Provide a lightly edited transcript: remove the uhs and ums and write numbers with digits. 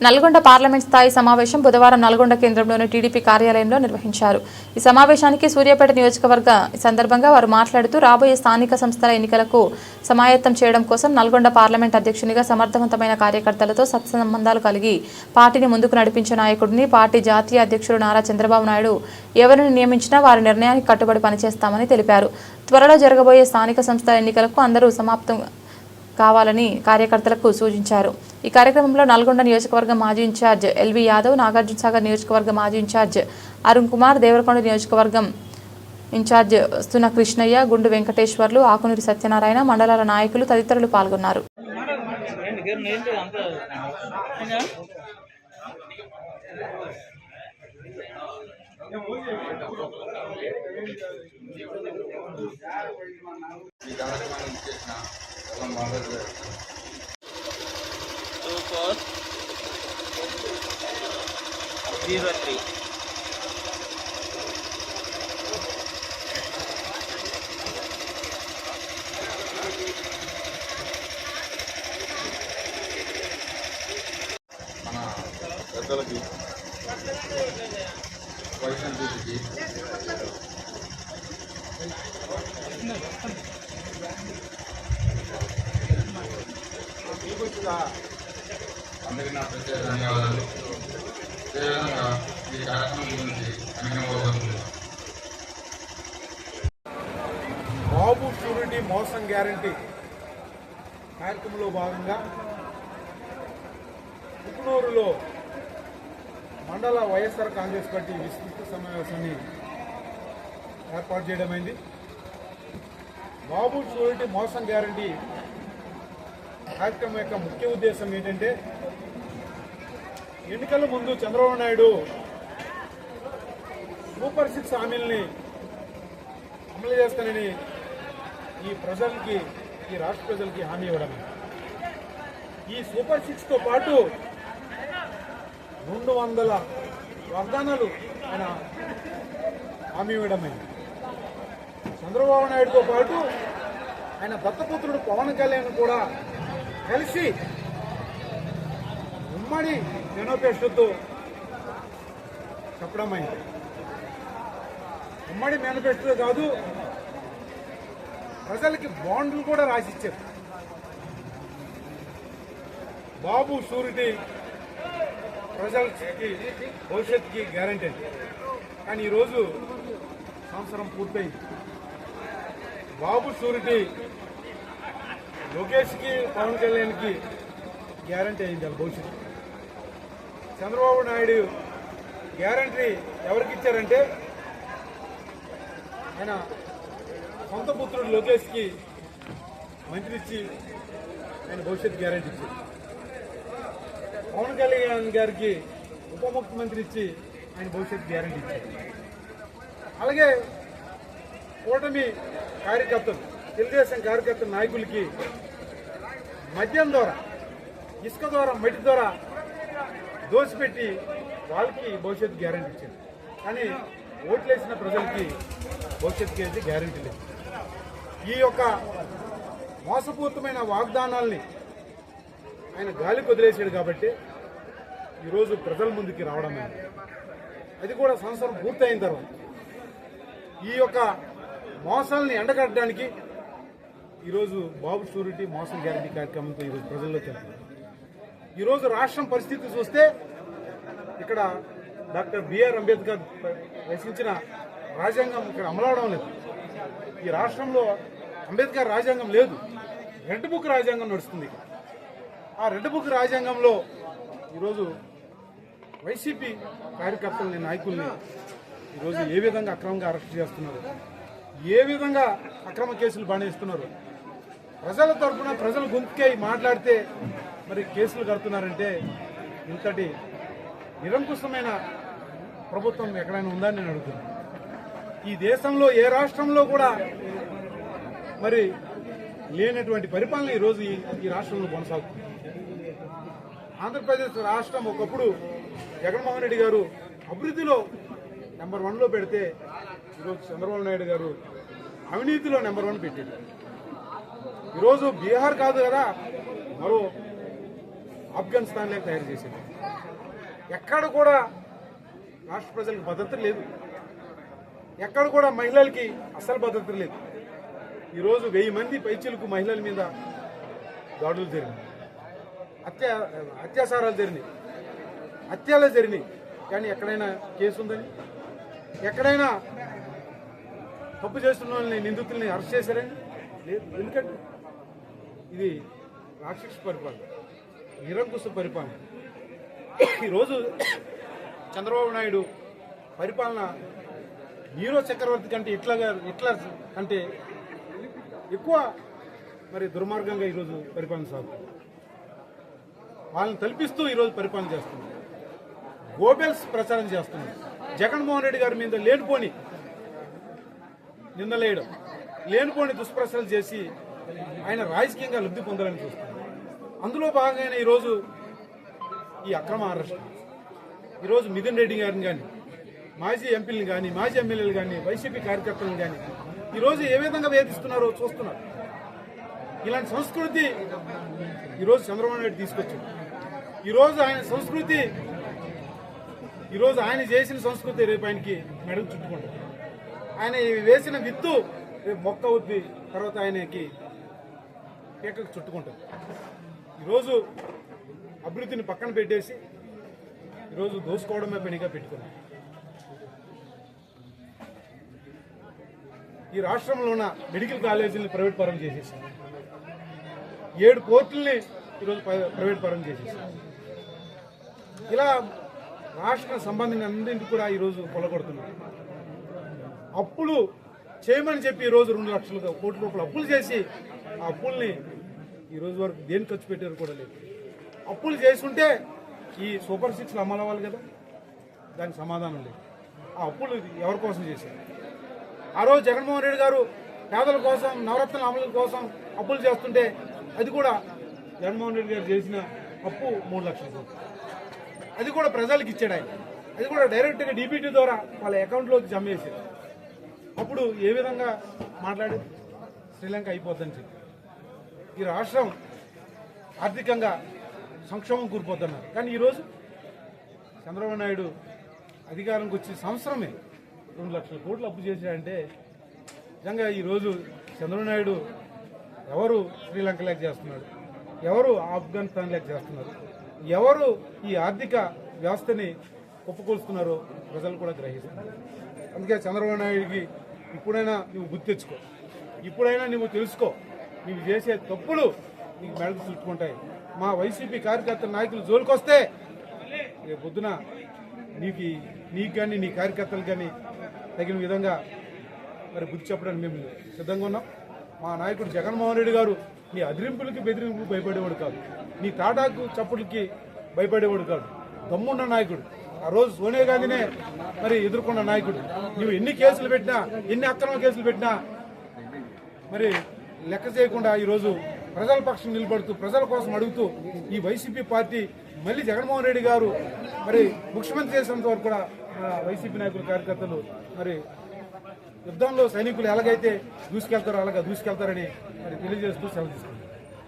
Nalgonda parliament స్థాయి సమావేశం బుధవారం నల్గొండ కేంద్రంలోని టీడీపీ కార్యాలయంలో నిర్వహించారు. ఈ సమావేశానికి సూర్యాపేట నియోజకవర్గ సందర్భంగా వారు మాట్లాడుతూ రాబోయే స్థానిక సంస్థల ఎన్నికలకు సమాయత్తం చేయడం కోసం నల్గొండ పార్లమెంట్ అధ్యక్షునిగా సమర్థవంతమైన కార్యకర్తలతో సత్సంబంధాలు కలిగి పార్టీని ముందుకు నడిపించే నాయకుడిని పార్టీ జాతీయ అధ్యక్షుడు నారా చంద్రబాబు నాయుడు ఎవరిని నియమించినా వారి నిర్ణయానికి కట్టుబడి పనిచేస్తామని తెలిపారు. త్వరలో జరగబోయే స్థానిక సంస్థల ఎన్నికలకు అందరూ సమాప్తం కావాలని కార్యకర్తలకు సూచించారు. ఈ కార్యక్రమంలో నల్గొండ నియోజకవర్గ మాజీ ఇన్ఛార్జ్ ఎల్వి యాదవ్, నాగార్జునసాగర్ నియోజకవర్గ మాజీ ఇన్ఛార్జ్ అరుణ్ కుమార్, దేవరకొండ నియోజకవర్గం ఇన్ఛార్జ్ స్తున కృష్ణయ్య, గుండు వెంకటేశ్వర్లు, ఆకునూరి సత్యనారాయణ, మండలాల నాయకులు తదితరులు పాల్గొన్నారు. మన పెద్దలకి వైఎస్ఆర్సీపీకి అందరికీ నా ప్రత్యేక ధన్యవాదాలు. అదేవిధంగా ఈ కార్యక్రమం గురించి బాబు షూరిటీ మోసం గ్యారంటీ కార్యక్రమంలో భాగంగా ఉప్పునూరులో మండల వైఎస్ఆర్ కాంగ్రెస్ పార్టీ విస్తృత సమావేశాన్ని ఏర్పాటు చేయడమైంది. బాబు షూరిటీ మోసం గ్యారంటీ కార్యక్రమం యొక్క ముఖ్య ఉద్దేశం ఏంటంటే, ఎన్నికల ముందు చంద్రబాబు నాయుడు సూపర్ 6 హామీలని అమలు చేస్తానని ఈ రాష్ట్ర ప్రజలకి హామీ ఇవ్వడం. ఈ సూపర్ 6తో పాటు 200 వాగ్దానాలు ఆయన హామీ ఇవ్వడమైంది. చంద్రబాబు నాయుడుతో పాటు ఆయన దత్తపుత్రుడు పవన్ కళ్యాణ్ కూడా కలిసి ఉమ్మడి మేనిఫెస్టోతో చెప్పడమైంది. ఉమ్మడి మేనిఫెస్టో కాదు, ప్రజలకి బాండ్లు కూడా రాసిచ్చారు. బాబు షూరిటీ ప్రజలకి భవిష్యత్తుకి గ్యారంటీ. కానీ ఈరోజు సంవత్సరం పూర్తయింది. బాబు షూరిటీ లోకేష్కి పవన్ కళ్యాణ్కి గ్యారంటీ అయింది వాళ్ళ భవిష్యత్తు. చంద్రబాబు నాయుడు గ్యారంటీ ఎవరికి ఇచ్చారంటే, ఆయన సొంత పుత్రుడు లోకేష్కి మంత్రి ఇచ్చి ఆయన భవిష్యత్తు గ్యారంటీ ఇచ్చారు. పవన్ కళ్యాణ్ గారికి ఉప ముఖ్యమంత్రి ఇచ్చి ఆయన భవిష్యత్తు గ్యారంటీ ఇచ్చారు. అలాగే కూటమి కార్యకర్తలు, తెలుగుదేశం కార్యకర్తల నాయకులకి మద్యం ద్వారా, ఇసుక ద్వారా, మట్టి ద్వారా దోసిపెట్టి వాళ్ళకి భవిష్యత్తు గ్యారంటీ ఇచ్చారు. కానీ ఓట్లేసిన ప్రజలకి భవిష్యత్తుకి అయితే గ్యారంటీ లేదు. ఈ యొక్క మోసపూరితమైన వాగ్దానాల్ని ఆయన గాలికి వదిలేసాడు కాబట్టి ఈరోజు ప్రజల ముందుకి రావడం. అది కూడా సంవత్సరం పూర్తయిన తర్వాత ఈ యొక్క మోసాలని ఎండగట్టడానికి ఈరోజు బాబు షూరిటీ మోసం గ్యారంటీ కార్యక్రమంతో ఈరోజు ప్రజల్లోకి వెళ్తున్నారు. ఈరోజు రాష్ట్రం పరిస్థితి చూస్తే ఇక్కడ డాక్టర్ బిఆర్ అంబేద్కర్ రచించిన రాజ్యాంగం ఇక్కడ అమలవడం లేదు. ఈ రాష్ట్రంలో అంబేద్కర్ రాజ్యాంగం లేదు, రెడ్ బుక్ రాజ్యాంగం నడుస్తుంది. ఆ రెడ్ బుక్ రాజ్యాంగంలో ఈరోజు వైసీపీ కార్యకర్తలని, నాయకుల్ని ఈరోజు ఏ విధంగా అక్రమంగా అరెస్ట్ చేస్తున్నారు, ఏ విధంగా అక్రమ కేసులు బాణేస్తున్నారు. ప్రజల తరఫున ప్రజలు గొంతుకై మాట్లాడితే మరి కేసులు కడుతున్నారంటే ఇంతటి నిరంకుశమైన ప్రభుత్వం ఎక్కడైనా ఉందని నేను అడుగుతున్నాను. ఈ దేశంలో ఏ రాష్ట్రంలో కూడా మరి లేనటువంటి పరిపాలన ఈరోజు ఈ రాష్ట్రంలో కొనసాగుతుంది. ఆంధ్రప్రదేశ్ రాష్ట్రం ఒకప్పుడు జగన్మోహన్ రెడ్డి గారు అభివృద్ధిలో నెంబర్ 1లో పెడితే ఈరోజు చంద్రబాబు నాయుడు గారు అవినీతిలో నెంబర్ 1 పెట్టారు. ఈరోజు బీహార్ కాదు కదా, మరో ఆఫ్ఘనిస్తాన్లే తయారు చేశారు. ఎక్కడ కూడా రాష్ట్ర ప్రజలకు భద్రత లేదు, ఎక్కడ కూడా మహిళలకి అసలు భద్రత లేదు. ఈరోజు 1000 మంది పైచీలకు మహిళల మీద దాడులు జరిగినాయి, అత్యాచారాలు జరిగినాయి, హత్యలు జరిగినాయి. కానీ ఎక్కడైనా కేసు ఉందని, ఎక్కడైనా తప్పు చేస్తున్న వాళ్ళని నిందితుల్ని అరెస్ట్ చేశారని లేదు. ఎందుకంటే ఇది రాక్షస పరిపాలన, నిరంకుశ పరిపాలన. ఈరోజు చంద్రబాబు నాయుడు పరిపాలన నీరో చక్రవర్తి కంటే ఇట్లా కంటే ఎక్కువ మరి దుర్మార్గంగా ఈరోజు పరిపాలన సాగుతుంది. వాళ్ళని తలపిస్తూ ఈరోజు పరిపాలన చేస్తున్నారు, గోబెల్స్ ప్రచారం చేస్తున్నారు. జగన్మోహన్ రెడ్డి గారి మీద లేనిపోని నిందలేయడం, లేనిపోని దుష్ప్రచారాలు చేసి ఆయన రాజకీయంగా లబ్ధి పొందాలని చూస్తున్నారు. అందులో భాగంగానే ఈరోజు ఈ అక్రమ అరెస్ట్, ఈరోజు మిథున్ రెడ్డి గారిని కానీ, మాజీ ఎంపీలను కానీ, మాజీ ఎమ్మెల్యేలు కానీ, వైసీపీ కార్యకర్తలను కానీ ఈరోజు ఏ విధంగా వేధిస్తున్నారో చూస్తున్నారు. ఇలాంటి సంస్కృతి ఈరోజు చంద్రబాబు నాయుడు తీసుకొచ్చారు. ఈరోజు ఆయన సంస్కృతి, ఈరోజు ఆయన చేసిన సంస్కృతి రేపు ఆయనకి మెడకు చుట్టుకుంటారు. ఆయన వేసిన విత్తు రేపు మొక్క అవుద్ది, తర్వాత ఆయనకి పీకకు చుట్టుకుంటారు. ఈరోజు అభివృద్ధిని పక్కన పెట్టేసి ఈరోజు దోసుకోవడమే పనిగా పెట్టుకున్నారు. ఈ రాష్ట్రంలో ఉన్న మెడికల్ కాలేజీలను ప్రైవేట్ పరం చేసేసారు, 7 కోర్టుల్ని ఈరోజు ప్రైవేట్ పరం చేసేసారు. ఇలా రాష్ట్ర సంబంధించిన అన్నింటికి కూడా ఈరోజు కొలగొడుతున్నారు. అప్పులు చేయమని చెప్పి ఈరోజు 2 లక్షల కోట్ల రూపాయలు అప్పులు చేసి ఆ అప్పుల్ని ఈరోజు వరకు దేనికి ఖర్చు పెట్టారు కూడా లేదు. అప్పులు చేసుంటే ఈ సూపర్ 6 అమలు అవ్వాలి కదా, దానికి సమాధానం లేదు. ఆ అప్పులు ఎవరి కోసం చేశారు? ఆ రోజు జగన్మోహన్ రెడ్డి గారు పేదల కోసం, నవరత్నాల అమలు కోసం అప్పులు చేస్తుంటే అది కూడా జగన్మోహన్ రెడ్డి గారు చేసిన అప్పు 3 లక్షల కోట్లు. అది కూడా ప్రజలకు ఇచ్చాడు ఆయన, అది కూడా డైరెక్ట్గా డీబీటీ ద్వారా వాళ్ళ అకౌంట్లోకి జమ చేశారు. అప్పుడు ఏ విధంగా మాట్లాడి శ్రీలంక అయిపోద్దని చెప్పి ఈ రాష్ట్రం ఆర్థికంగా సంక్షోభం కూరిపోతున్నారు. కానీ ఈరోజు చంద్రబాబు నాయుడు అధికారంకి వచ్చి సంవత్సరమే 2 లక్షల కోట్లు అప్పు చేశాడంటే నిజంగా ఈరోజు చంద్రబాబు నాయుడు ఎవరు శ్రీలంక లెక్క చేస్తున్నాడు, ఎవరు ఆఫ్ఘనిస్తాన్ లెక్క చేస్తున్నారు, ఎవరు ఈ ఆర్థిక వ్యవస్థని ఒప్పుకొలుస్తున్నారో ప్రజలు కూడా గ్రహిస్తున్నారు. అందుకే చంద్రబాబు నాయుడికి ఇప్పుడైనా నువ్వు గుర్తు తెచ్చుకో, ఇప్పుడైనా నువ్వు తెలుసుకో, నువ్వు చేసే తప్పులు నీకు మెడకు చుట్టుకుంటాయి. మా వైసీపీ కార్యకర్తల నాయకులు జోలికొస్తే రేపు పొద్దున నీకు కానీ నీ కార్యకర్తలు కానీ తగిన విధంగా మరి బుద్ధి చెప్పడానికి మేము సిద్ధంగా ఉన్నాం. మా నాయకుడు జగన్మోహన్ రెడ్డి గారు నీ అదిరింపులకి బెదిరింపులకు భయపడేవాడు కాదు, నీ తాటాకు చప్పులకి భయపడేవాడు కాదు. దమ్మున్న నాయకుడు. ఆ రోజు సోనియా గాంధీనే మరి ఎదుర్కొన్న నాయకుడు. నువ్వు ఎన్ని కేసులు పెట్టినా, ఎన్ని అక్రమ కేసులు పెట్టినా మరి లెక్క చేయకుండా ఈరోజు ప్రజల పక్షం నిలబడుతూ, ప్రజల కోసం అడుగుతూ ఈ వైసీపీ పార్టీ మళ్ళీ జగన్మోహన్ రెడ్డి గారు మరి ముఖ్యమంత్రి చేసినంత వరకు కూడా వైసీపీ నాయకులు, కార్యకర్తలు మరి యుద్ధంలో సైనికులు ఎలాగైతే దూసుకెళ్తారో అలాగా దూసుకెళ్తారని మరి తెలియజేస్తూ సెలవు తీసుకుంటారు.